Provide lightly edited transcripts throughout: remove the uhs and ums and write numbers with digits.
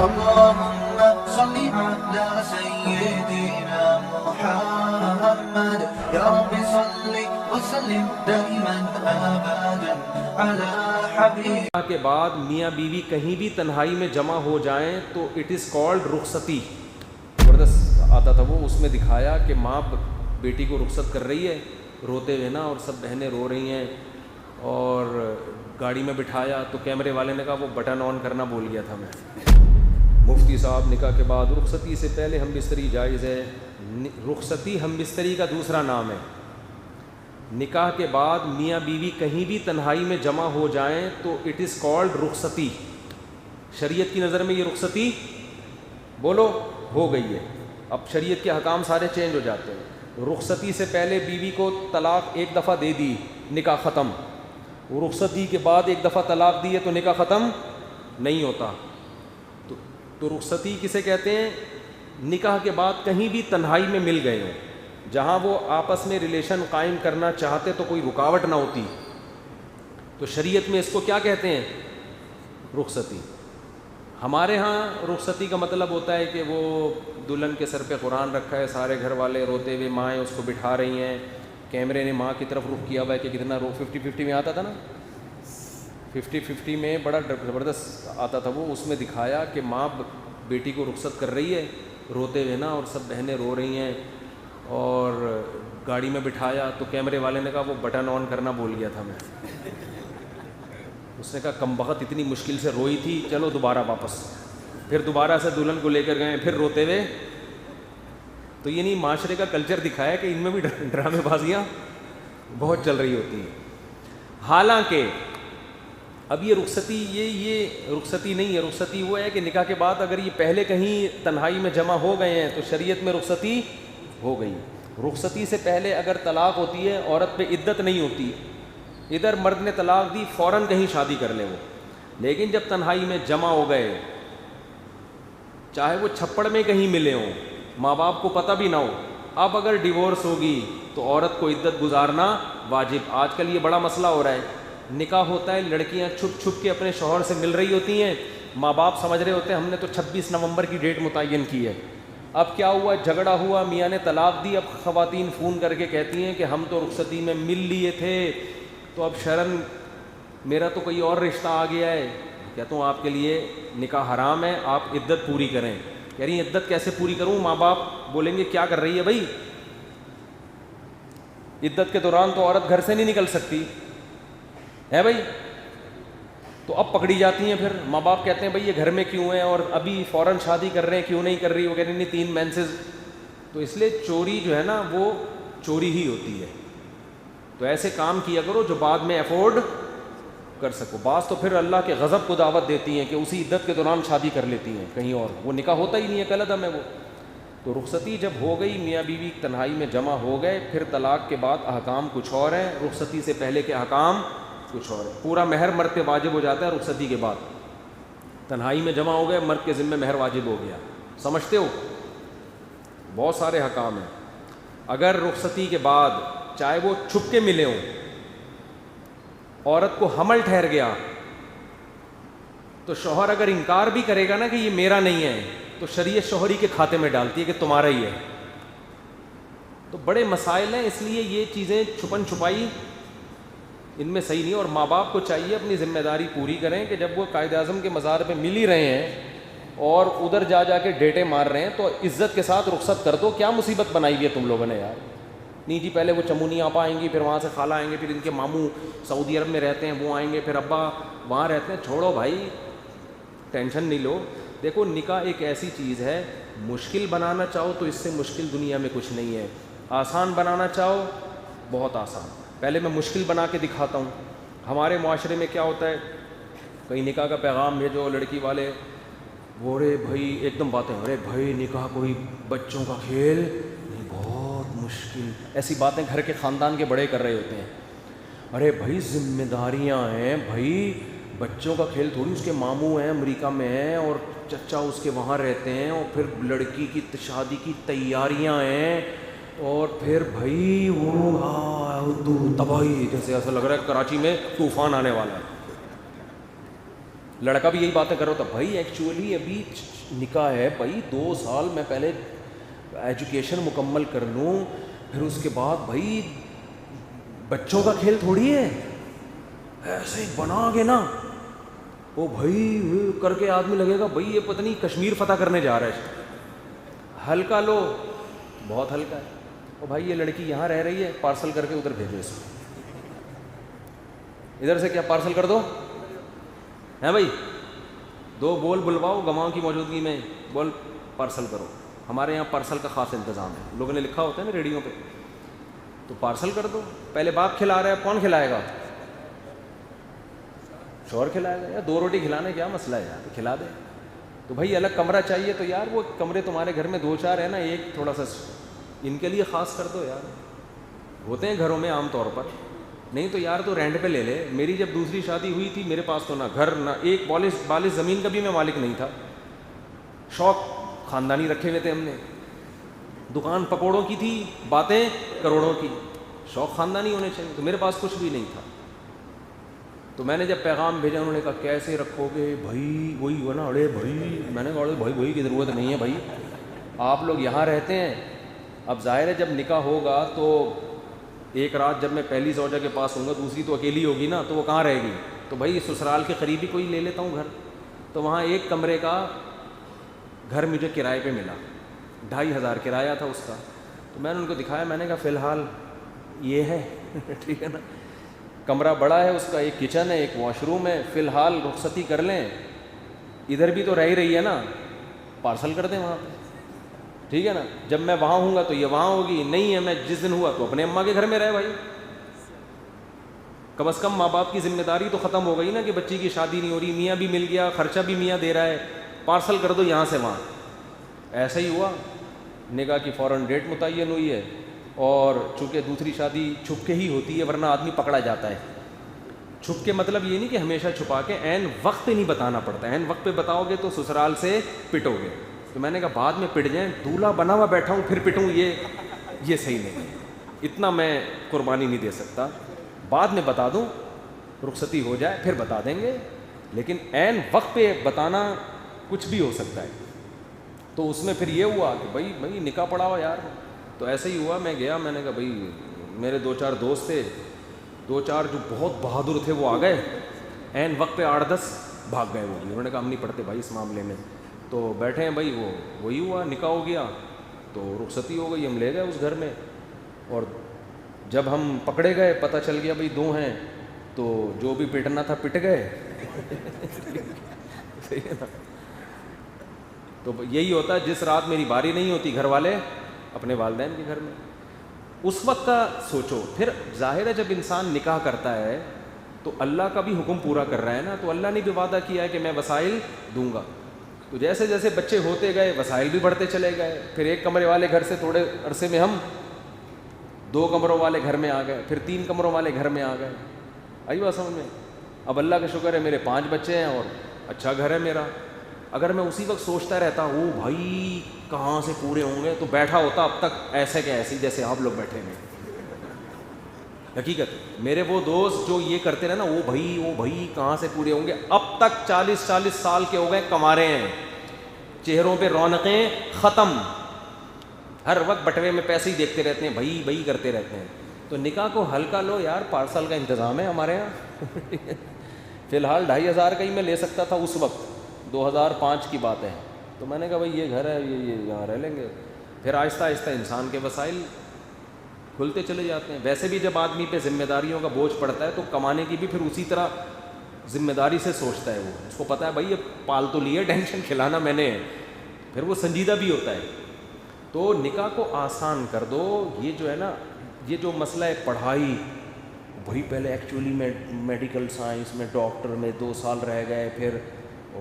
اللهم صل على سيدنا محمد يا رب صل وسلم دائما ابدا على حبيب کے بعد میاں بیوی کہیں بھی تنہائی میں جمع ہو جائیں تو اٹ از کالڈ رخصتی. زبردست آتا تھا وہ, اس میں دکھایا کہ ماں بیٹی کو رخصت کر رہی ہے روتے ہوئے نا, اور سب بہنیں رو رہی ہیں, اور گاڑی میں بٹھایا تو کیمرے والے نے کہا وہ بٹن آن کرنا بھول گیا تھا میں. مفتی صاحب نکاح کے بعد رخصتی سے پہلے ہم بستری جائز ہے. رخصتی ہم بستری کا دوسرا نام ہے. نکاح کے بعد میاں بیوی کہیں بھی تنہائی میں جمع ہو جائیں تو اٹ از کالڈ رخصتی. شریعت کی نظر میں یہ رخصتی بولو ہو گئی ہے. اب شریعت کے حکام سارے چینج ہو جاتے ہیں. رخصتی سے پہلے بیوی کو طلاق ایک دفعہ دے دی, نکاح ختم. رخصتی کے بعد ایک دفعہ طلاق دی ہے تو نکاح ختم نہیں ہوتا. تو رخصتی کسے کہتے ہیں؟ نکاح کے بعد کہیں بھی تنہائی میں مل گئے ہوں, جہاں وہ آپس میں ریلیشن قائم کرنا چاہتے تو کوئی رکاوٹ نہ ہوتی, تو شریعت میں اس کو کیا کہتے ہیں؟ رخصتی. ہمارے ہاں رخصتی کا مطلب ہوتا ہے کہ وہ دلہن کے سر پہ قرآن رکھا ہے, سارے گھر والے روتے ہوئے, مائیں اس کو بٹھا رہی ہیں, کیمرے نے ماں کی طرف رخ کیا ہوا ہے کہ کتنا 50-50 میں آتا تھا نا, 50-50 میں بڑا زبردست آتا تھا وہ, اس میں دکھایا کہ ماں بیٹی کو رخصت کر رہی ہے روتے ہوئے نا, اور سب بہنیں رو رہی ہیں, اور گاڑی میں بٹھایا تو کیمرے والے نے کہا وہ بٹن آن کرنا بھول گیا تھا میں. اس نے کہا کمبخت اتنی مشکل سے روئی تھی, چلو دوبارہ واپس. پھر دوبارہ سے دلہن کو لے کر گئے, پھر روتے ہوئے. تو یہ نہیں معاشرے کا کلچر دکھایا کہ ان میں بھی ڈرامے بازیاں بہت چل رہی ہوتی ہیں. حالانکہ اب یہ رخصتی یہ رخصتی نہیں ہے. رخصتی وہ ہے کہ نکاح کے بعد اگر یہ پہلے کہیں تنہائی میں جمع ہو گئے ہیں تو شریعت میں رخصتی ہو گئی. رخصتی سے پہلے اگر طلاق ہوتی ہے عورت پہ عدت نہیں ہوتی, ادھر مرد نے طلاق دی فوراً کہیں شادی کر لے وہ. لیکن جب تنہائی میں جمع ہو گئے, چاہے وہ چھپڑ میں کہیں ملے ہوں, ماں باپ کو پتہ بھی نہ ہو, اب اگر ڈیورس ہوگی تو عورت کو عدت گزارنا واجب. آج کل یہ بڑا مسئلہ ہو رہا ہے. نکاح ہوتا ہے, لڑکیاں چھپ چھپ کے اپنے شوہر سے مل رہی ہوتی ہیں, ماں باپ سمجھ رہے ہوتے ہیں ہم نے تو 26 نومبر کی ڈیٹ متعین کی ہے. اب کیا ہوا, جھگڑا ہوا, میاں نے طلاق دی. اب خواتین فون کر کے کہتی ہیں کہ ہم تو رخصتی میں مل لیے تھے, تو اب شرن میرا تو کوئی اور رشتہ آ گیا ہے. کہتا ہوں آپ کے لیے نکاح حرام ہے, آپ عدت پوری کریں. کہہ رہی ہیں عدت کیسے پوری کروں؟ ماں باپ بولیں گے کیا کر رہی ہے بھائی, عدت کے دوران تو عورت گھر سے نہیں نکل سکتی ہے بھائی. تو اب پکڑی جاتی ہیں. پھر ماں باپ کہتے ہیں بھائی یہ گھر میں کیوں ہے, اور ابھی فوراً شادی کر رہے ہیں, کیوں نہیں کر رہی؟ وہ کہہ رہی نہیں 3 مینسز. تو اس لیے چوری جو ہے نا وہ چوری ہی ہوتی ہے. تو ایسے کام کیا کرو جو بعد میں افورڈ کر سکو. بعض تو پھر اللہ کے غضب کو دعوت دیتی ہیں کہ اسی عدت کے دوران شادی کر لیتی ہیں کہیں اور, وہ نکاح ہوتا ہی نہیں ہے, کلعدم ہے وہ. تو رخصتی جب ہو گئی, میاں بیوی تنہائی میں جمع ہو گئے, پھر طلاق کے بعد احکام کچھ اور ہیں, رخصتی سے پہلے کے احکام کچھ اور ہے. پورا مہر مرد پہ واجب ہو جاتا ہے رخصتی کے بعد. تنہائی میں جمع ہو گئے, مرد کے ذمہ مہر واجب ہو گیا. سمجھتے ہو؟ بہت سارے احکام ہیں. اگر رخصتی کے بعد چاہے وہ چھپ کے ملے ہوں, عورت کو حمل ٹھہر گیا, تو شوہر اگر انکار بھی کرے گا نا کہ یہ میرا نہیں ہے, تو شریعت شوہری کے کھاتے میں ڈالتی ہے کہ تمہارا ہی ہے. تو بڑے مسائل ہیں, اس لیے یہ چیزیں چھپن چھپائی ان میں صحیح نہیں. اور ماں باپ کو چاہیے اپنی ذمہ داری پوری کریں کہ جب وہ قائد اعظم کے مزار پہ مل ہی رہے ہیں اور ادھر جا کے ڈیٹے مار رہے ہیں, تو عزت کے ساتھ رخصت کر دو. کیا مصیبت بنائی ہوئی ہے تم لوگوں نے یار. نہیں جی پہلے وہ چمونی آپا آئیں گی, پھر وہاں سے خالہ آئیں گے, پھر ان کے ماموں سعودی عرب میں رہتے ہیں وہ آئیں گے, پھر ابا وہاں رہتے ہیں. چھوڑو بھائی, ٹینشن نہیں لو. دیکھو نکاح ایک ایسی چیز ہے, مشکل بنانا چاہو تو اس سے مشکل دنیا میں کچھ نہیں ہے, آسان بنانا چاہو بہت آسان. پہلے میں مشکل بنا کے دکھاتا ہوں. ہمارے معاشرے میں کیا ہوتا ہے, کہیں نکاح کا پیغام بھیجو, لڑکی والے وہ رے بھائی ایک دم باتیں, ارے بھائی نکاح کوئی بچوں کا کھیل نہیں, بہت مشکل. ایسی باتیں گھر کے خاندان کے بڑے کر رہے ہوتے ہیں. ارے بھائی ذمہ داریاں ہیں بھائی, بچوں کا کھیل تھوڑی. اس کے ماموں ہیں امریکہ میں ہیں اور چچا اس کے وہاں رہتے ہیں, اور پھر لڑکی کی شادی کی تیاریاں ہیں, اور پھر بھائی وہ تباہی, جیسے ایسا لگ رہا ہے کراچی میں طوفان آنے والا ہے. لڑکا بھی یہی باتیں کر رہا تھا، بھائی ایکچولی ابھی نکاح ہے بھائی، 2 سال میں پہلے ایجوکیشن مکمل کر لوں، پھر اس کے بعد بھائی بچوں کا کھیل تھوڑی ہے، ایسے بنا کے نا وہ بھائی کر کے آدمی لگے گا بھائی یہ پتہ نہیں کشمیر فتح کرنے جا رہا ہے، ہلکا لو، بہت ہلکا ہے۔ او بھائی یہ لڑکی یہاں رہ رہی ہے، پارسل کر کے ادھر بھیجو اس کو، ادھر سے کیا پارسل کر دو ہیں بھائی، 2 بول بلواؤ گواہوں کی موجودگی میں، بول پارسل کرو۔ ہمارے یہاں پارسل کا خاص انتظام ہے، لوگوں نے لکھا ہوتا ہے نا ریڈیو پہ، تو پارسل کر دو۔ پہلے باپ کھلا رہا ہے، کون کھلائے گا؟ شوہر کھلائے گا، یا 2 روٹی کھلانے کیا مسئلہ ہے یار، کھلا دے۔ تو بھائی الگ کمرہ چاہیے تو یار وہ کمرے تمہارے گھر میں 2-4 ہیں نا، ایک تھوڑا سا ان کے لیے خاص کر دو یار، ہوتے ہیں گھروں میں عام طور پر، نہیں تو یار تو رینٹ پہ لے لے۔ میری جب دوسری شادی ہوئی تھی میرے پاس تو نہ گھر نہ ایک بالش زمین کا بھی میں مالک نہیں تھا، شوق خاندانی رکھے ہوئے تھے ہم نے، دکان پکوڑوں کی تھی، باتیں کروڑوں کی، شوق خاندانی ہونے چاہیے، تو میرے پاس کچھ بھی نہیں تھا۔ تو میں نے جب پیغام بھیجا انہوں نے کہا کیسے رکھو گے بھائی، وہی ہوا نا، ارے بھائی، میں نے کہا بھائی بھائی کی ضرورت نہیں ہے بھائی، آپ لوگ یہاں رہتے ہیں، اب ظاہر ہے جب نکاح ہوگا تو ایک رات جب میں پہلی زوجہ کے پاس ہوں گا، دوسری تو اکیلی ہوگی نا، تو وہ کہاں رہے گی، تو بھائی سسرال کے قریب ہی کوئی لے لیتا ہوں گھر۔ تو وہاں 1 کمرے کا گھر مجھے کرائے پہ ملا، 2500 کرایہ تھا اس کا۔ تو میں نے ان کو دکھایا، میں نے کہا فی الحال یہ ہے ٹھیک ہے نا، کمرہ بڑا ہے، اس کا ایک کچن ہے، ایک واش روم ہے، فی الحال رخصتی کر لیں، ادھر بھی تو رہ ہی رہی ہے نا، پارسل کر دیں وہاں پہ، ٹھیک ہے نا، جب میں وہاں ہوں گا تو یہ وہاں ہوگی، نہیں ہے میں جس دن ہوا تو اپنے اماں کے گھر میں رہے بھائی، کم از کم ماں باپ کی ذمہ داری تو ختم ہو گئی نا کہ بچی کی شادی نہیں ہو رہی، میاں بھی مل گیا، خرچہ بھی میاں دے رہا ہے، پارسل کر دو یہاں سے وہاں۔ ایسا ہی ہوا، نکاح کی فوراً ڈیٹ متعین ہوئی ہے، اور چونکہ دوسری شادی چھپ کے ہی ہوتی ہے ورنہ آدمی پکڑا جاتا ہے، چھپ کے مطلب یہ نہیں کہ ہمیشہ چھپا کے، عین وقت پہ نہیں بتانا پڑتا، عین وقت پہ بتاؤ گے تو سسرال سے پٹو گے۔ تو میں نے کہا بعد میں پٹ جائیں، دولہا بنا ہوا بیٹھا ہوں پھر پٹوں، یہ صحیح نہیں ہے، اتنا میں قربانی نہیں دے سکتا، بعد میں بتا دوں، رخصتی ہو جائے پھر بتا دیں گے، لیکن عین وقت پہ بتانا کچھ بھی ہو سکتا ہے۔ تو اس میں پھر یہ ہوا کہ بھائی نکاح پڑا ہوا یار، تو ایسے ہی ہوا، میں گیا، میں نے کہا بھائی میرے 2-4 دوست تھے، 2-4 جو بہت بہادر تھے وہ آ گئے، عین وقت پہ 8-10 بھاگ گئے وہ بھی، انہوں نے کہا ہم نہیں پڑھتے بھائی اس معاملے میں، تو بیٹھے ہیں بھائی، وہی ہوا، نکاح ہو گیا تو رخصتی ہو گئی، ہم لے گئے اس گھر میں، اور جب ہم پکڑے گئے پتہ چل گیا بھائی 2 ہیں، تو جو بھی پٹنا تھا پٹ گئے صحیح ہے نا۔ تو یہی ہوتا ہے، جس رات میری باری نہیں ہوتی گھر والے اپنے والدین کے گھر میں، اس وقت کا سوچو۔ پھر ظاہر ہے جب انسان نکاح کرتا ہے تو اللہ کا بھی حکم پورا کر رہا ہے نا، تو اللہ نے بھی وعدہ کیا ہے کہ میں وسائل دوں گا، تو جیسے جیسے بچے ہوتے گئے وسائل بھی بڑھتے چلے گئے، پھر 1 کمرے والے گھر سے تھوڑے عرصے میں ہم 2 کمروں والے گھر میں آ گئے، پھر 3 کمروں والے گھر میں آ گئے، آئی بات سمجھ میں؟ اب اللہ کا شکر ہے میرے 5 بچے ہیں اور اچھا گھر ہے میرا۔ اگر میں اسی وقت سوچتا رہتا وہ بھائی کہاں سے پورے ہوں گے، تو بیٹھا ہوتا اب تک ایسے کہ ایسے جیسے آپ لوگ بیٹھے ہیں۔ حقیقت میرے وہ دوست جو یہ کرتے رہے نا، وہ بھائی کہاں سے پورے ہوں گے، اب تک 40 سال کے ہو گئے، کمارے ہیں، چہروں پہ رونقیں ختم، ہر وقت بٹوے میں پیسے ہی دیکھتے رہتے ہیں، بھائی کرتے رہتے ہیں۔ تو نکاح کو ہلکا لو یار، پارسل کا انتظام ہے ہمارے یہاں فی الحال 2500 کا ہی میں لے سکتا تھا اس وقت، 2005 کی بات ہے، تو میں نے کہا بھائی یہ گھر ہے، یہ یہاں رہ لیں گے۔ پھر آہستہ آہستہ انسان کے وسائل کھلتے چلے جاتے ہیں۔ ویسے بھی جب آدمی پہ ذمہ داریوں کا بوجھ پڑتا ہے تو کمانے کی بھی پھر اسی طرح ذمہ داری سے سوچتا ہے، وہ اس کو پتہ ہے بھائی یہ پال تو لیے، ٹینشن کھلانا میں نے ہے، پھر وہ سنجیدہ بھی ہوتا ہے۔ تو نکاح کو آسان کر دو۔ یہ جو ہے نا، یہ جو مسئلہ ہے پڑھائی، بھائی پہلے ایکچولی میں میڈیکل سائنس میں ڈاکٹر میں 2 سال رہ گئے، پھر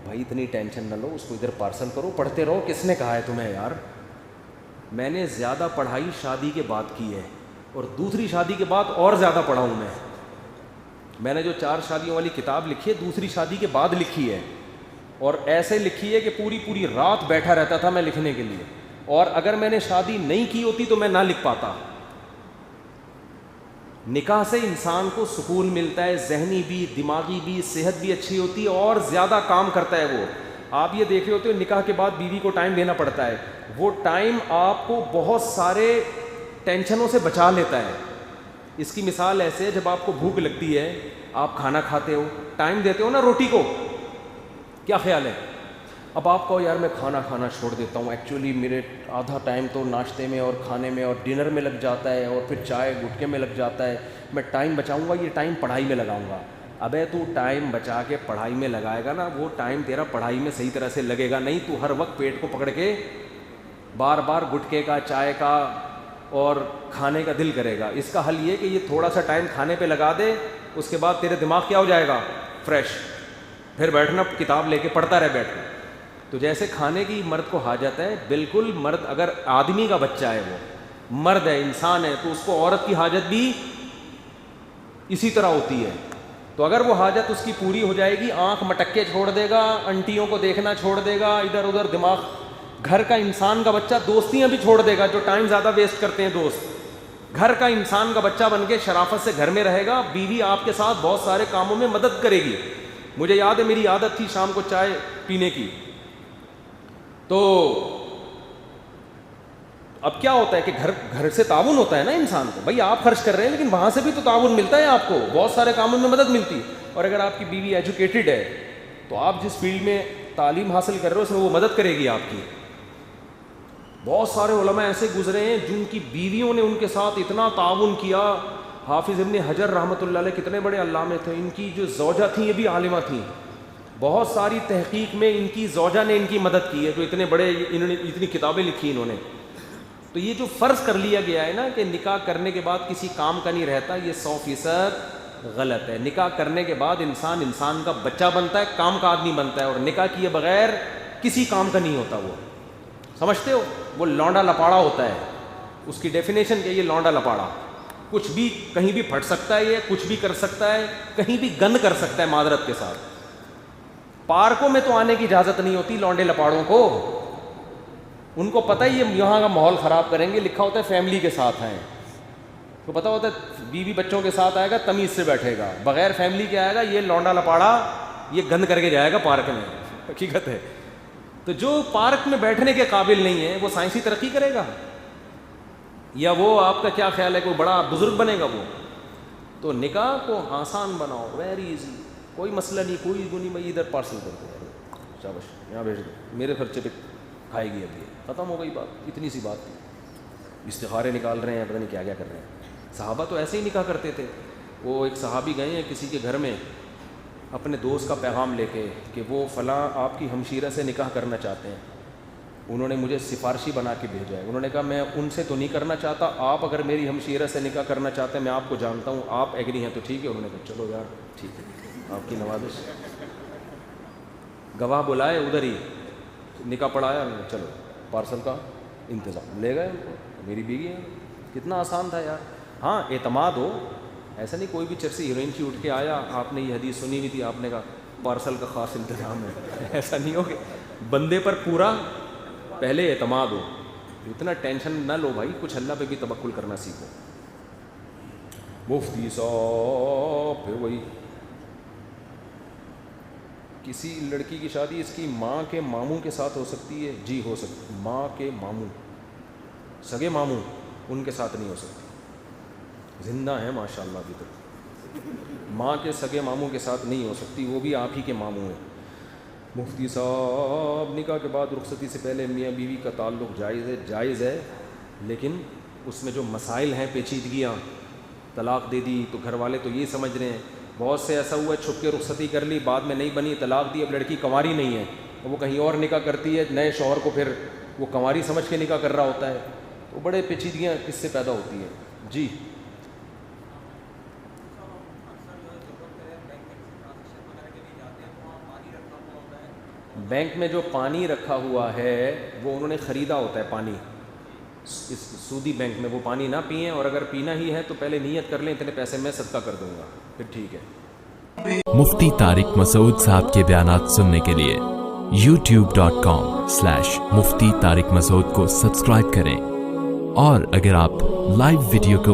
بھائی اتنی ٹینشن نہ لو، اس کو ادھر پارسل کرو، پڑھتے رہو۔ کس نے کہا ہے تمہیں یار؟ میں نے زیادہ پڑھائی شادی کے بعد کی ہے، اور دوسری شادی کے بعد اور زیادہ پڑھا ہوں میں نے جو 4 شادیوں والی کتاب لکھی ہے دوسری شادی کے بعد لکھی ہے، اور ایسے لکھی ہے کہ پوری رات بیٹھا رہتا تھا میں لکھنے کے لیے، اور اگر میں نے شادی نہیں کی ہوتی تو میں نہ لکھ پاتا۔ نکاح سے انسان کو سکون ملتا ہے، ذہنی بھی، دماغی بھی، صحت بھی اچھی ہوتی ہے اور زیادہ کام کرتا ہے وہ. آپ یہ دیکھ رہے ہوتے ہو نکاح کے بعد بیوی کو ٹائم دینا پڑتا ہے، وہ ٹائم آپ کو بہت سارے ٹینشنوں سے بچا لیتا ہے. اس کی مثال ایسے ہے، جب آپ کو بھوک لگتی ہے، آپ کھانا کھاتے ہو، ٹائم دیتے ہو نا روٹی کو، کیا خیال ہے؟ اب آپ کہو یار میں کھانا کھانا چھوڑ دیتا ہوں، ایکچولی میرے آدھا ٹائم تو ناشتے میں اور کھانے میں اور ڈنر میں لگ جاتا ہے اور پھر چائے گٹکے میں لگ جاتا ہے، میں ٹائم بچاؤں گا، یہ ٹائم پڑھائی میں لگاؤں گا. ابے تو ٹائم بچا کے پڑھائی میں لگائے گا نا، وہ ٹائم تیرا پڑھائی میں صحیح طرح سے لگے گا نہیں. تو ہر وقت پیٹ کو پکڑ کے بار بار گٹکے کا، چائے کا اور کھانے کا دل کرے گا. اس کا حل یہ کہ یہ تھوڑا سا ٹائم کھانے پہ لگا دے، اس کے بعد تیرے دماغ کیا ہو جائے گا؟ فریش. پھر بیٹھنا کتاب لے کے پڑھتا رہے بیٹھ کے. تو جیسے کھانے کی مرد کو حاجت ہے، بالکل مرد اگر آدمی کا بچہ ہے، وہ مرد ہے، انسان ہے، تو اس کو عورت کی حاجت بھی اسی طرح ہوتی ہے. تو اگر وہ حاجت اس کی پوری ہو جائے گی، آنکھ مٹکے چھوڑ دے گا، انٹیوں کو دیکھنا چھوڑ دے گا، ادھر ادھر دماغ، گھر کا انسان کا بچہ دوستیاں بھی چھوڑ دے گا، جو ٹائم زیادہ ویسٹ کرتے ہیں دوست. گھر کا انسان کا بچہ بن کے شرافت سے گھر میں رہے گا. بیوی آپ کے ساتھ بہت سارے کاموں میں مدد کرے گی. مجھے یاد ہے میری عادت تھی شام کو چائے پینے کی، تو اب کیا ہوتا ہے کہ گھر سے تعاون ہوتا ہے نا انسان کو، بھائی آپ خرچ کر رہے ہیں لیکن وہاں سے بھی تو تعاون ملتا ہے آپ کو، بہت سارے کاموں میں مدد ملتی. اور اگر آپ کی بیوی ایجوکیٹڈ ہے تو آپ جس فیلڈ میں تعلیم حاصل کر رہے ہو اس میں وہ مدد کرے گی آپ کی. بہت سارے علماء ایسے گزرے ہیں جن کی بیویوں نے ان کے ساتھ اتنا تعاون کیا. حافظ ابن حجر رحمۃ اللہ علیہ کتنے بڑے علامہ تھے، ان کی جو زوجہ تھیں یہ بھی عالمہ تھیں. بہت ساری تحقیق میں ان کی زوجہ نے ان کی مدد کی ہے، جو اتنے بڑے، انہوں نے اتنی کتابیں لکھی انہوں نے. تو یہ جو فرض کر لیا گیا ہے نا کہ نکاح کرنے کے بعد کسی کام کا نہیں رہتا، یہ 100% غلط ہے. نکاح کرنے کے بعد انسان کا بچہ بنتا ہے، کام کا آدمی بنتا ہے، اور نکاح کیے بغیر کسی کام کا نہیں ہوتا. وہ سمجھتے ہو، وہ لونڈا لپاڑا ہوتا ہے. اس کی ڈیفینیشن کیا ہے؟ یہ لونڈا لپاڑا، کچھ بھی کہیں بھی پھٹ سکتا ہے، یہ کچھ بھی کر سکتا ہے، کہیں بھی گند کر سکتا ہے معذرت کے ساتھ. پارکوں میں تو آنے کی اجازت نہیں ہوتی لونڈے لپاڑوں کو، ان کو پتہ ہی یہ یہاں کا ماحول خراب کریں گے. لکھا ہوتا ہے فیملی کے ساتھ ہیں، تو پتہ ہوتا ہے بیوی بچوں کے ساتھ آئے گا، تمیز سے بیٹھے گا. بغیر فیملی کے آئے گا، یہ لونڈا لپاڑا، یہ گند کر کے جائے گا پارک میں. حقیقت ہے. تو جو پارک میں بیٹھنے کے قابل نہیں ہے وہ سائنسی ترقی کرے گا؟ یا وہ آپ کا کیا خیال ہے کوئی بڑا بزرگ بنے گا وہ؟ تو نکاح کو آسان بناؤ، ویری ایزی، کوئی مسئلہ نہیں، کوئی گنی میں ادھر پارسل کر دو، شاباش یہاں بھیج دو، میرے خرچے پہ کھائے گی. اب یہ ختم ہو گئی بات، اتنی سی بات تھی. استخارے نکال رہے ہیں، پتہ نہیں کیا کیا کر رہے ہیں. صحابہ تو ایسے ہی نکاح کرتے تھے. وہ ایک صحابی گئے ہیں کسی کے گھر میں اپنے دوست کا پیغام لے کے کہ وہ فلاں آپ کی ہمشیرہ سے نکاح کرنا چاہتے ہیں، انہوں نے مجھے سفارشی بنا کے بھیجا ہے. انہوں نے کہا میں ان سے تو نہیں کرنا چاہتا، آپ اگر میری ہمشیرہ سے نکاح کرنا چاہتے ہیں، میں آپ کو جانتا ہوں، آپ ایگری ہیں تو ٹھیک ہے. انہوں نے کہا چلو یار ٹھیک ہے، آپ کی نوازش. گواہ بلائے، ادھر ہی نکاح پڑھایا، چلو پارسل کا انتظام، لے گئے ان کو، میری بیوی ہے. کتنا آسان تھا یار. ہاں اعتماد ہو، ایسا نہیں کوئی بھی چرسی ہیروئن کی اٹھ کے آیا، آپ نے یہ حدیث سنی نہیں تھی، آپ نے کہا پارسل کا خاص انتظام ہے. ایسا نہیں ہو کہ بندے پر پورا پہلے اعتماد ہو. اتنا ٹینشن نہ لو بھائی، کچھ اللہ پہ بھی توکل کرنا سیکھو. مفتی صاحب پھر وہی، کسی لڑکی کی شادی اس کی ماں کے ماموں کے ساتھ ہو سکتی ہے؟ جی ہو سکتی. ماں کے ماموں، سگے ماموں، ان کے ساتھ نہیں ہو سکتی. زندہ ہیں ماشاءاللہ ابھی تک. ماں کے سگے ماموں کے ساتھ نہیں ہو سکتی، وہ بھی آپ ہی کے ماموں ہیں. مفتی صاحب نکاح کے بعد رخصتی سے پہلے میاں بیوی کا تعلق جائز ہے لیکن اس میں جو مسائل ہیں، پیچیدگیاں، طلاق دے دی تو گھر والے تو یہ سمجھ رہے ہیں، بہت سے ایسا ہوا ہے چھپ کے رخصتی کر لی، بعد میں نہیں بنی، طلاق دی، اب لڑکی کنواری نہیں ہے، وہ کہیں اور نکاح کرتی ہے، نئے شوہر کو پھر وہ کنواری سمجھ کے نکاح کر رہا ہوتا ہے. تو بڑے پیچیدگیاں کس سے پیدا ہوتی ہیں. جی بینک میں جو پانی رکھا ہوا ہے وہ انہوں نے خریدا ہوتا ہے پانی، اس سودی بینک میں وہ پانی نہ پئیں، اور اگر پینا ہی ہے تو پہلے نیت کر لیں اتنے پیسے میں صدقہ کر دوں گا، پھر ٹھیک ہے. مفتی طارق مسعود صاحب کے بیانات سننے کے لیے youtube.com/مفتی طارق مسعود کو سبسکرائب کریں، اور اگر آپ لائیو ویڈیو کو